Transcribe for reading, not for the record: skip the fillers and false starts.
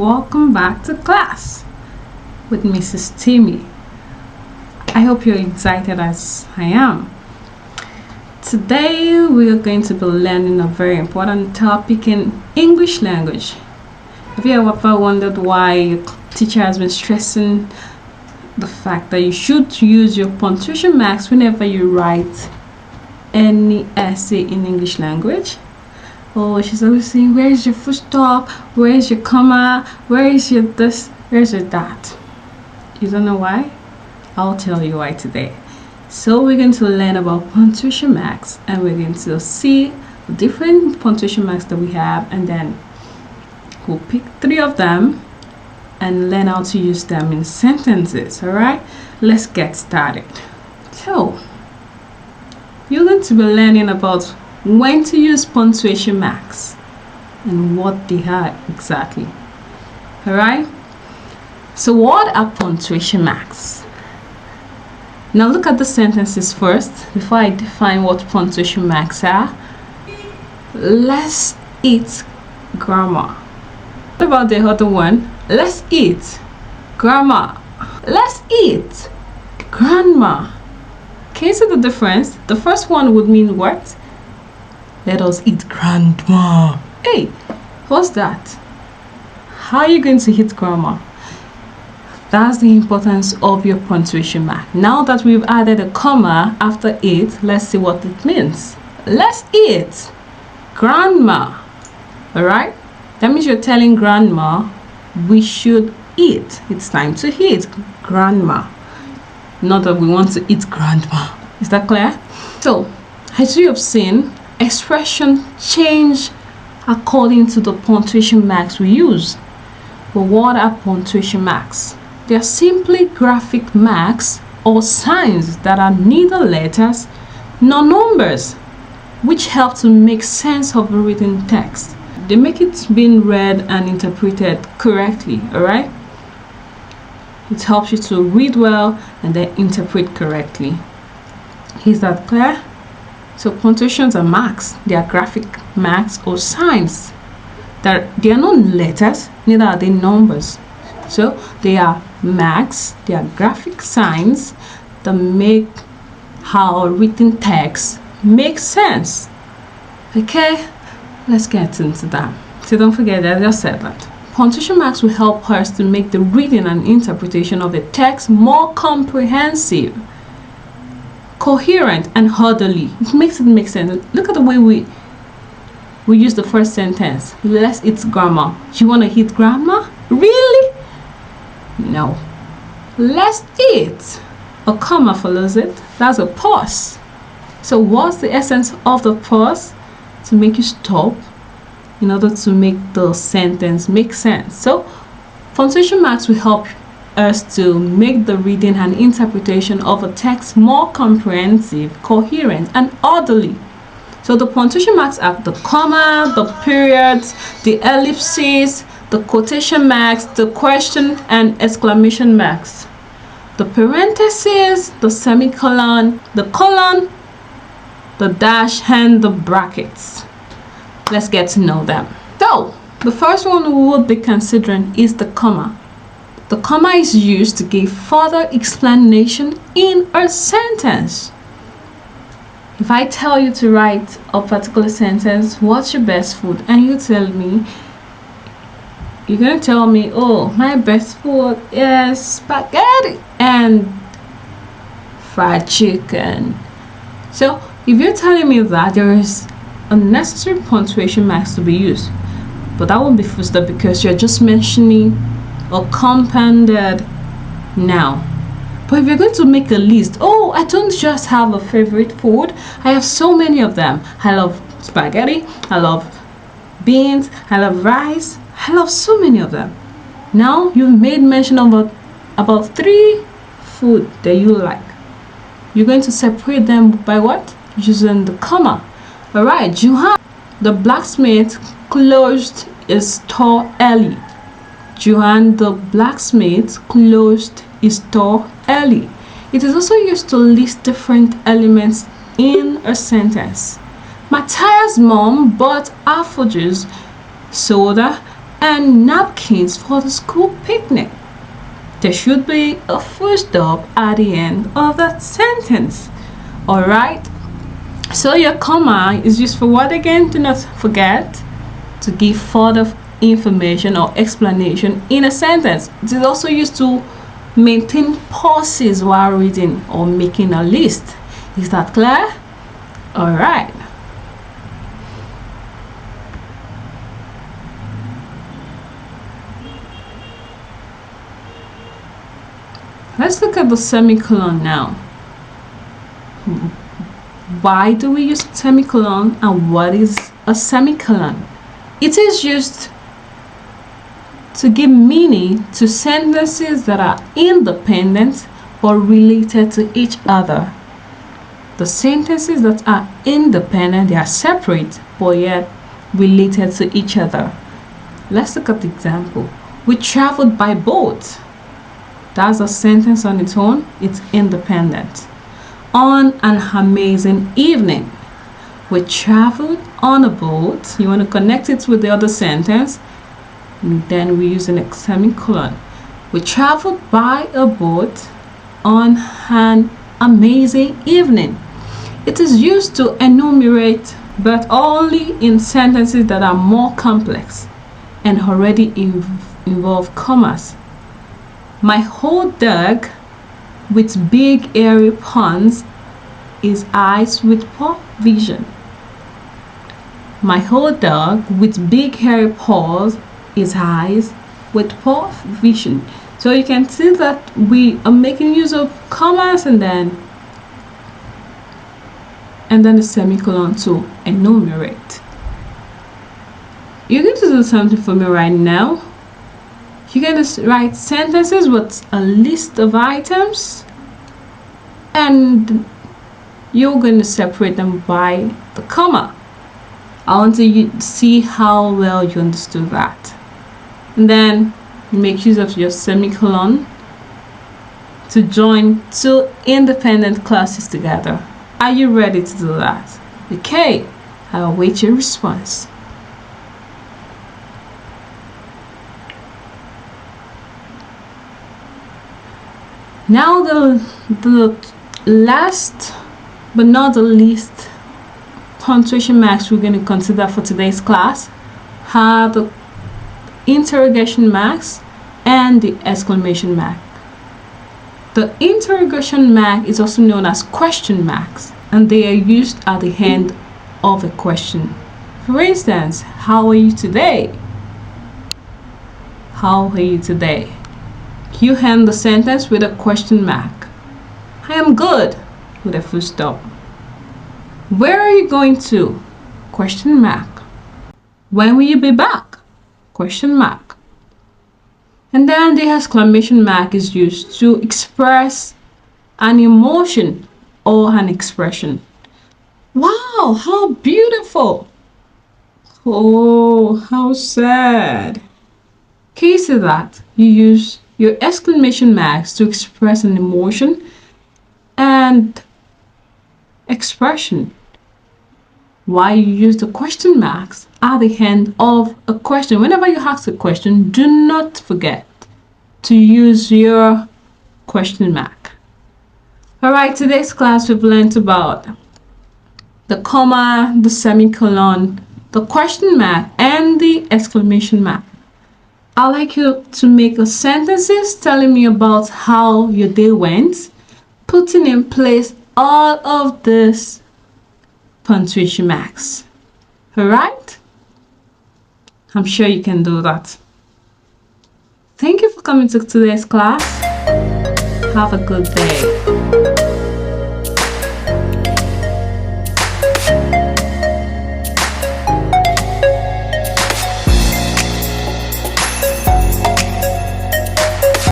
welcome back to class with Mrs. Timmy. I hope you're excited as I am. Today we are going to be learning a very important topic in English language. Have you ever wondered why your teacher has been stressing the fact that you should use your punctuation marks whenever you write any essay in English language? Oh, she's always saying, where is your full stop? Where is your comma? Where is your this? Where's your that? You don't know why? I'll tell you why today. So we're going to learn about punctuation marks, and we're going to see the different punctuation marks that we have, and then we'll pick 3 of them and learn how to use them in sentences. All right, let's get started. So you're going to be learning about when to use punctuation marks and what they are exactly. All right, so what are punctuation marks? Now look at the sentences first before I define what punctuation marks are. Let's eat grandma. What about the other one? Let's eat grandma. Let's eat grandma. Can you see the difference? The first one would mean what? Let us eat grandma. Hey, what's that? How are you going to hit grandma? That's the importance of your punctuation mark. Now that we've added a comma after it, let's see what it means. Let's eat grandma. All right, that means you're telling grandma we should eat. It's time to eat grandma. Not that we want to eat grandma. Is that clear? So as you have seen, expression change according to the punctuation marks we use. But what are punctuation marks? They are simply graphic marks or signs that are neither letters nor numbers, which help to make sense of the written text. They make it being read and interpreted correctly. All right, it helps you to read well and then interpret correctly. Is that clear? So punctuations are marks. They are graphic marks or signs. They are not letters, neither are they numbers. So they are marks, they are graphic signs that make how written text makes sense. Okay, let's get into that. So don't forget that I just said that punctuation marks will help us to make the reading and interpretation of the text more comprehensive, coherent, and orderly. It makes it make sense. Look at the way we use the first sentence. Let's eat grandma. You want to eat grandma? Really? No. Let's eat. A comma follows it. That's a pause. So what's the essence of the pause? To make you stop in order to make the sentence make sense. So punctuation marks will help us to make the reading and interpretation of a text more comprehensive, coherent, and orderly. So the punctuation marks are the comma, the periods, the ellipses, the quotation marks, the question and exclamation marks, the parentheses, the semicolon, the colon, the dash, and the brackets. Let's get to know them. So the first one we would be considering is the comma. The comma is used to give further explanation in a sentence. If I tell you to write a particular sentence, what's your best food? And you tell me, you're going to tell me, oh, my best food is spaghetti and fried chicken. So if you're telling me that, there is unnecessary punctuation marks to be used. But that won't be full stop because you're just mentioning a compounded noun. But if you're going to make a list, oh, I don't just have a favorite food, I have so many of them. I love spaghetti, I love beans, I love rice, I love so many of them. Now you've made mention of about 3 food that you like. You're going to separate them by what? Using the comma. All right, Johan, the blacksmith, closed his store early. Johan, the blacksmith, closed his store early. It is also used to list different elements in a sentence. Matthias' mom bought apple juice, soda, and napkins for the school picnic. There should be a full stop at the end of that sentence. Alright? So your comma is used for what again? Do not forget, to give further information or explanation in a sentence. It is also used to maintain pauses while reading or making a list. Is that clear? Alright. Let's look at the semicolon now. Why do we use semicolon and what is a semicolon? It is used to give meaning to sentences that are independent but related to each other. The sentences that are independent, they are separate but yet related to each other. Let's look at the example. We traveled by boat. That's a sentence on its own. It's independent. On an amazing evening. We traveled on a boat. You want to connect it with the other sentence. And then we use an semicolon. We traveled by a boat on an amazing evening. It is used to enumerate, but only in sentences that are more complex and already involve commas. My whole dog with big airy pawns is eyes with poor vision. My whole dog with big hairy paws is eyes with poor vision. So you can see that we are making use of commas and then the semicolon to enumerate. You're going to do something for me right now. You're going to write sentences with a list of items and you're going to separate them by the comma. I want to see how well you understood that. And then make use of your semicolon to join two independent clauses together. Are you ready to do that? Okay, I'll await your response. Now the last but not the least punctuation marks we're going to consider for today's class are the interrogation marks and the exclamation mark. The interrogation mark is also known as question marks, and they are used at the end of a question. For instance, how are you today? How are you today? You end the sentence with a question mark. I am good, with a full stop. Where are you going to? Question mark. When will you be back? Question mark. And then the exclamation mark is used to express an emotion or an expression. Wow, how beautiful! Oh, how sad. Case of that, you use your exclamation marks to express an emotion and expression. Why you use the question marks at the end of a question. Whenever you ask a question, do not forget to use your question mark. Alright, today's class we've learned about the comma, the semicolon, the question mark, and the exclamation mark. I'd like you to make a sentences telling me about how your day went, putting in place all of this punctuation marks. Alright? I'm sure you can do that. Thank you for coming to today's class. Have a good day.